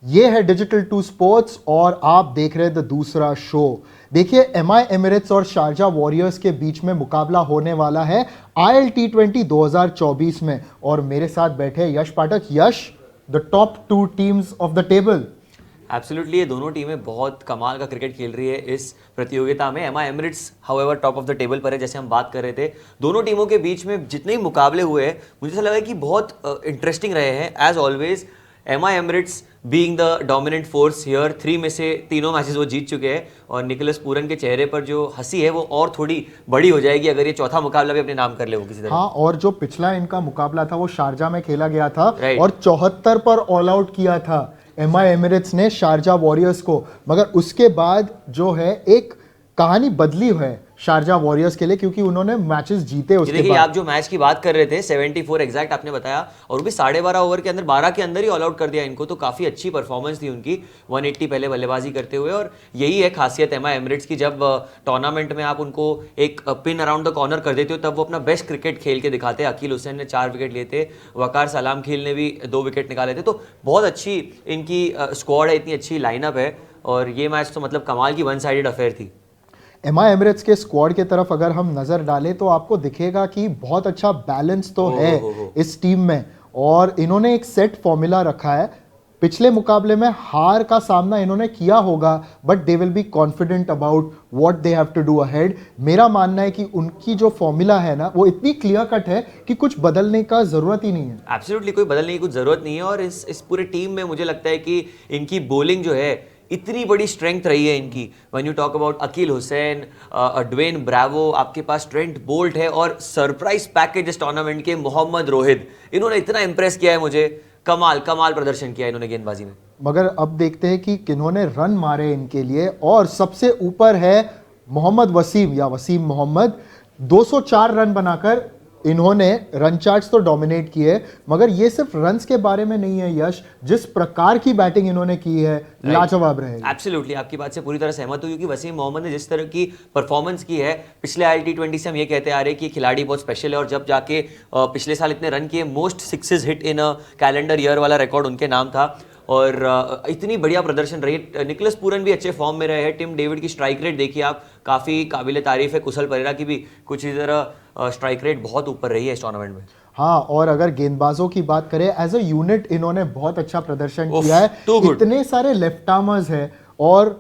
ये है digital 2 sports और आप देख रहे हैं द दूसरा शो। देखिए, एमआई एमिरेट्स और शारजा वॉरियर्स के बीच में मुकाबला होने वाला है ILT20 2024 में, और मेरे साथ बैठे Yash Pathak. Yash, the top 2 teams of the table. Absolutely, ये दोनों टीमें बहुत कमाल का क्रिकेट खेल रही है इस प्रतियोगिता में। MI Emirates however top of the table पर है, जैसे हम बात कर रहे थे। दोनों टीमों के बीच में जितने ही मुकाबले हुए हैं, मुझे ऐसा लगा कि बहुत इंटरेस्टिंग रहे हैं as always. MI Emirates being the dominant force here, 3 में से 3 मैचेस वो जीत चुके हैं, और निकोलस पूरन के चेहरे पर जो हंसी है वो और थोड़ी बड़ी हो जाएगी अगर ये चौथा मुकाबला भी अपने नाम कर ले वो किसी तरह। हाँ, और जो पिछला इनका मुकाबला था वो शारजा में खेला गया था और 74 पर ऑल आउट किया था एमआई एमिरेट्स ने शारजा वॉरियर्स को। मगर उसके बाद जो है एक कहानी बदली है शारजा वॉरियर्स के लिए, क्योंकि उन्होंने मैचेस जीते उसके देखिए, बाद। आप जो मैच की बात कर रहे थे 74 एग्जैक्ट आपने बताया, और वो भी 12.5 ओवर के अंदर 12 के अंदर ही ऑल आउट कर दिया इनको। तो काफी अच्छी परफॉर्मेंस थी उनकी 180 पहले बल्लेबाजी करते हुए। और यही है खासियत एमआई एमिरेट्स की, जब टूर्नामेंट में आप उनको एक पिन अराउंड द कॉर्नर कर देते हो तब वो अपना बेस्ट क्रिकेट खेल के दिखाते हैं। अकील हुसैन ने 4 विकेट लिए थे, वकार सलाम खील ने भी 2 विकेट निकाले थे। तो बहुत अच्छी इनकी स्क्वाड है, इतनी अच्छी लाइनअप है, और ये मैच तो मतलब कमाल की 1 साइडेड अफेयर थी। एमआई एमिरेट्स के स्क्वाड के तरफ अगर हम नजर डालें तो आपको दिखेगा कि बहुत अच्छा बैलेंस तो है इस टीम में, और इन्होंने एक सेट फॉर्मूला रखा है। पिछले मुकाबले में हार का सामना इन्होंने किया होगा, but they will be confident about what they have to do ahead. मेरा मानना है कि उनकी जो फॉर्मूला है ना, वो इतनी क्लियर कट है कि कुछ बदलने का जरूरत ही नहीं है। एब्सोल्युटली, कोई बदलने की कुछ जरूरत नहीं है। और इस पूरे टीम में मुझे लगता है कि इनकी बॉलिंग जो है इतनी बड़ी स्ट्रेंथ रही है इनकी। When you talk about Akeal Hosein, Dwayne Bravo, आपके पास ट्रेंट बोल्ट है, और सरप्राइज पैकेज इस टूर्नामेंट के मोहम्मद रोहित, इन्होंने इतना इंप्रेस किया है मुझे। कमाल प्रदर्शन किया इन्होंने गेंदबाजी में। मगर अब देखते हैं कि किन्होंने रन मारे इनके लिए, और सबसे ऊपर है मोहम्मद वसीम या वसीम मोहम्मद। 204 रन बनाकर इन्होंने रन चार्ट्स तो डोमिनेट किए, मगर ये सिर्फ रन्स के बारे में नहीं है यश, जिस प्रकार की बैटिंग इन्होंने की है लाजवाब रहेगी। एब्सोल्युटली, आपकी बात से पूरी तरह सहमत हूं, क्योंकि वसीम मोहम्मद ने जिस तरह की परफॉर्मेंस की है पिछले ILT20 से, हम ये कहते आ रहे हैं कि खिलाड़ी बहुत स्पेशल है। और जब जाके पिछले साल इतने रन किए, most sixes hit in a calendar year वाला रिकॉर्ड उनके नाम था, और इतनी बढ़िया प्रदर्शन रही। निकोलस पूरन भी अच्छे फॉर्म में रहे हैं। टिम डेविड की स्ट्राइक रेट देखिए आप, काफ़ी काबिल तारीफ है। कुशल परेरा की भी कुछ इस तरह स्ट्राइक रेट बहुत ऊपर रही है इस टूर्नामेंट में। हाँ, और अगर गेंदबाजों की बात करें, एज अ यूनिट इन्होंने बहुत अच्छा प्रदर्शन किया है। इतने सारे लेफ्ट आर्मर्स हैं और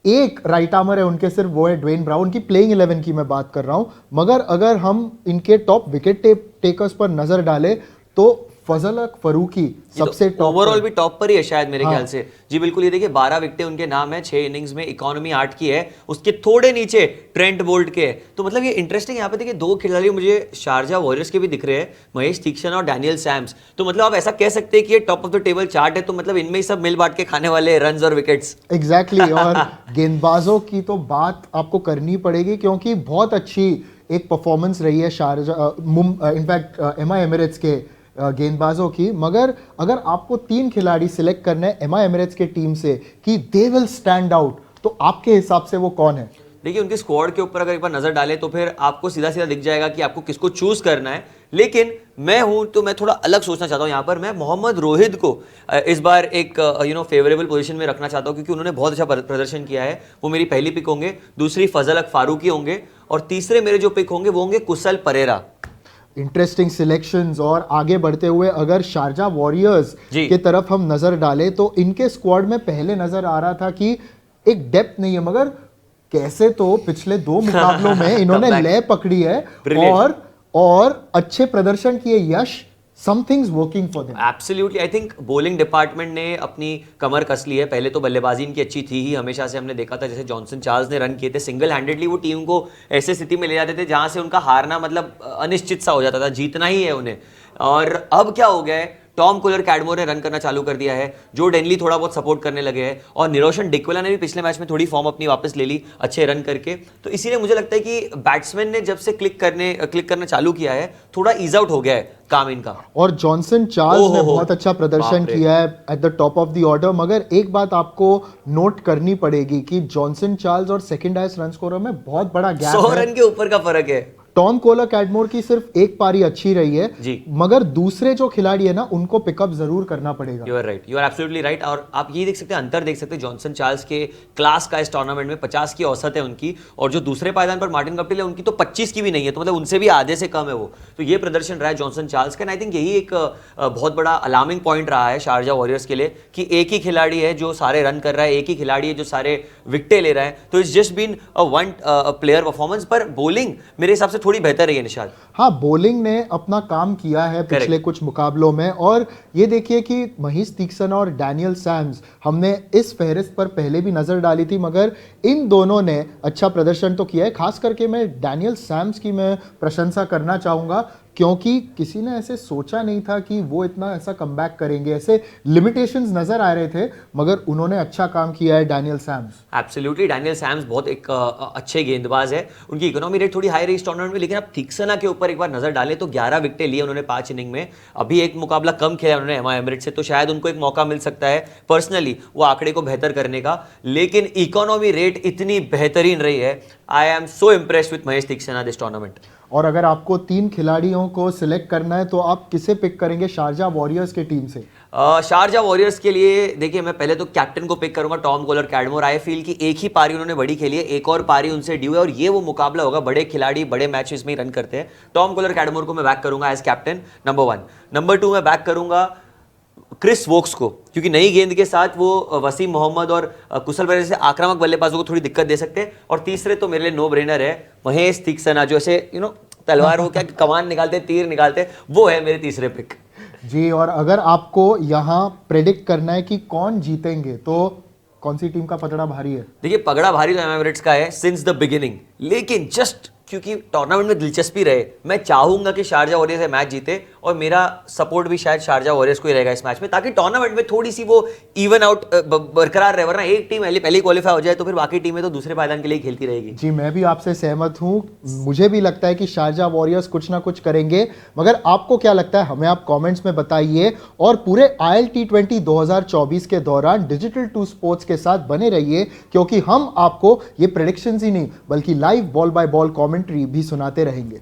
एक राइट आर्मर है उनके, सिर्फ वो है ड्वेन ब्रावो। उनकी प्लेइंग 11 की मैं बात कर रहा हूं। मगर अगर हम इनके टॉप विकेट टेकर्स पर नजर डालें तो फजल फरूकी सबसे टॉप, ओवरऑल भी टॉप पर ही है शायद मेरे ख्याल से। जी बिल्कुल, ये देखिए 12 विकेटें उनके नाम है, 6 इनिंग्स में, इकोनॉमी 8 की है, उसके थोड़े नीचे ट्रेंट बोल्ट के। तो मतलब ये इंटरेस्टिंग, यहाँ पे देखिए 2 खिलाड़ी मुझे शारजा वॉरियर्स के भी दिख रहे हैं, महेश तीक्ष्ण और डैनियल सैम्स। तो मतलब आप ऐसा कह सकते हैं कि ये top of the table chart है, तो मतलब इनमें ही सब मिल बांट के खाने वाले रन्स और विकेट्स। एग्जैक्टली। और गेंदबाजों की तो बात आपको करनी पड़ेगी, क्योंकि बहुत अच्छी एक परफॉर्मेंस रही है शारजा, इनफैक्ट एमआई एमिरेट्स के गेंदबाजों की। मगर अगर आपको 3 खिलाड़ी सिलेक्ट करने हैं एमआई एमिरेट्स के टीम से कि दे विल स्टैंड आउट, तो आपके हिसाब से वो कौन है? देखिए, उनके स्क्वाड के ऊपर अगर एक बार नजर डालें तो फिर आपको सीधा सीधा दिख जाएगा कि आपको किसको चूज करना है। लेकिन मैं हूं तो मैं थोड़ा अलग सोचना चाहता हूं। यहाँ पर मैं मोहम्मद रोहित को इस बार एक फेवरेबल पोजीशन में रखना चाहता हूं, क्योंकि उन्होंने बहुत अच्छा प्रदर्शन किया है। वो मेरी पहली पिक होंगे, दूसरी फजल फारूकी होंगे, और तीसरे मेरे जो पिक होंगे वो होंगे कुशल परेरा। Interesting selections. और आगे बढ़ते हुए अगर शारजा वॉरियर्स की तरफ हम नजर डालें तो इनके स्क्वाड में पहले नजर आ रहा था कि एक डेप्थ नहीं है, मगर कैसे तो पिछले 2 मुकाबलों में इन्होंने लय पकड़ी है और अच्छे प्रदर्शन किए। Yash, somethings working for them. Absolutely, I think bowling department ने अपनी कमर कस ली है। पहले तो बल्लेबाजी इनकी अच्छी थी ही, हमेशा से हमने देखा था। जैसे जॉनसन चार्ल्स ने रन किए थे, सिंगल हैंडेडली वो टीम को ऐसे स्थिति में ले जाते थे जहां से उनका हारना मतलब अनिश्चित सा हो जाता था, जीतना ही है उन्हें। और अब क्या हो गया है, टॉम कूलर कैडमोर ने रन करना चालू कर दिया है, जो डेनली थोड़ा बहुत सपोर्ट करने लगे हैं, और निरोशन डिक्वेला ने भी पिछले मैच में थोड़ी फॉर्म अपनी वापस ले ली अच्छे रन करके। तो इसीलिए मुझे लगता है कि बैट्समैन ने जब से क्लिक करना चालू किया है, थोड़ा ईज आउट हो गया है काम इनका। और जॉनसन चार्ल्स ने बहुत अच्छा प्रदर्शन किया है at the top of the order. मगर एक बात आपको नोट करनी पड़ेगी कि जॉनसन चार्ल्स और सेकंड हाईएस्ट रन स्कोरर में बहुत बड़ा गैप है। 100 रन के ऊपर का फर्क है। टॉम कोलर कैडमोर की सिर्फ एक पारी अच्छी रही है जी। मगर दूसरे जो खिलाड़ी है ना उनको पिकअप जरूर करना पड़ेगा। You are right, you are absolutely right. और आप ये देख सकते हैं, अंतर देख सकते हैं, जॉनसन चार्ल्स के क्लास का इस टूर्नामेंट में 50 की औसत है उनकी, और जो दूसरे पायदान पर मार्टिन गप्टिल है उनकी तो 25 की भी नहीं है, तो मतलब उनसे भी आधे से कम है वो। तो ये प्रदर्शन रहा है जॉनसन चार्ल्स का। आई थिंक यही एक बहुत बड़ा अलार्मिंग पॉइंट रहा है शारजा वॉरियर्स के लिए कि एक ही खिलाड़ी है जो सारे रन कर रहा है, एक ही खिलाड़ी है जो सारे विकेटें ले रहा है। तो it's just been a one player performance. पर बॉलिंग मेरे हिसाब से थोड़ी बेहतर रही है निशाद। हाँ, बॉलिंग ने अपना काम किया है पिछले कुछ मुकाबलों में। और ये देखिए कि महेश तीक्सना और डैनियल सैम्स, हमने इस फहरिस्त पर पहले भी नजर डाली थी मगर इन दोनों ने अच्छा प्रदर्शन तो किया है। खास करके मैं डैनियल सैम्स की मैं प्रशंसा करना चाहूंगा क्योंकि किसी ने ऐसे सोचा नहीं था कि वो इतना ऐसा कमबैक करेंगे। ऐसे लिमिटेशंस नजर आ रहे थे मगर उन्होंने अच्छा काम किया है Daniel Sams. Absolutely, Daniel Sams बहुत एक अच्छे गेंदबाज है। उनकी इकोनॉमी रेट थोड़ी हाई रही इस टूर्नामेंट में, लेकिन आप थिक्सना के ऊपर एक बार नजर डालें तो 11 विकेटें लिए उन्होंने 5 इनिंग में। अभी एक मुकाबला कम खेला उन्होंने एमा एमिरेट्स से, तो शायद उनको एक मौका मिल सकता है पर्सनली वो आंकड़े को बेहतर करने का। लेकिन इकोनॉमी रेट इतनी बेहतरीन रही है। I am so impressed with Maheesh Theekshana this tournament. और अगर आपको 3 खिलाड़ियों को सिलेक्ट करना है तो आप किसे पिक करेंगे शारजा वॉरियर्स के टीम से? शारजा वॉरियर्स के लिए देखिए, मैं पहले तो कैप्टन को पिक करूंगा, Tom collar Cadmore. I feel कि एक ही पारी उन्होंने बड़ी खेली है, एक और पारी उनसे ड्यू है, और ये वो मुकाबला होगा, बड़े खिलाड़ी बड़े मैचेस में ही रन करते हैं। टॉम कोलर कैडमोर को मैं बैक करूंगा एज कैप्टन, नंबर 1। नंबर 2 मैं बैक करूंगा क्रिस वोक्स को, क्योंकि नई गेंद के साथ वो वसीम मोहम्मद और कुशल पेरेरा जैसे आक्रामक बल्लेबाजों को थोड़ी दिक्कत दे सकते हैं। और तीसरे तो मेरे लिए नो ब्रेनर है महेश तीक्सना, जो ऐसे तलवार हो क्या कमान निकालते तीर निकालते, वो है मेरे तीसरे पिक जी। और अगर आपको यहाँ प्रेडिक्ट करना है कि कौन जीतेंगे तो कौन सी टीम का पगड़ा भारी है? देखिए, पगड़ा भारी तो एमिरेट्स का है सिंस द बिगिनिंग, लेकिन जस्ट क्योंकि टूर्नामेंट में दिलचस्पी रहे, मैं चाहूंगा कि शारजा वॉरियर्स ये मैच जीते, और मेरा सपोर्ट भी शायद शारजा वॉरियर्स को ही रहेगा इस मैच में, ताकि टूर्नामेंट में थोड़ी सी वो इवन आउट बरकरार रहे। वरना एक टीम पहले क्वालिफाई हो जाए तो फिर बाकी टीमें तो दूसरे पायदान के लिए खेलती रहेगी। जी, मैं भी आपसे सहमत हूं। मुझे भी लगता है कि शारजा वॉरियर्स कुछ ना कुछ करेंगे, मगर आपको क्या लगता है हमें आप कमेंट्स में बताइए। और पूरे ILT20 2024 के दौरान डिजिटल 2 स्पोर्ट्स के साथ बने रहिए, क्योंकि हम आपको ये प्रेडिक्शंस ही नहीं बल्कि live ball by ball commentary भी सुनाते रहेंगे।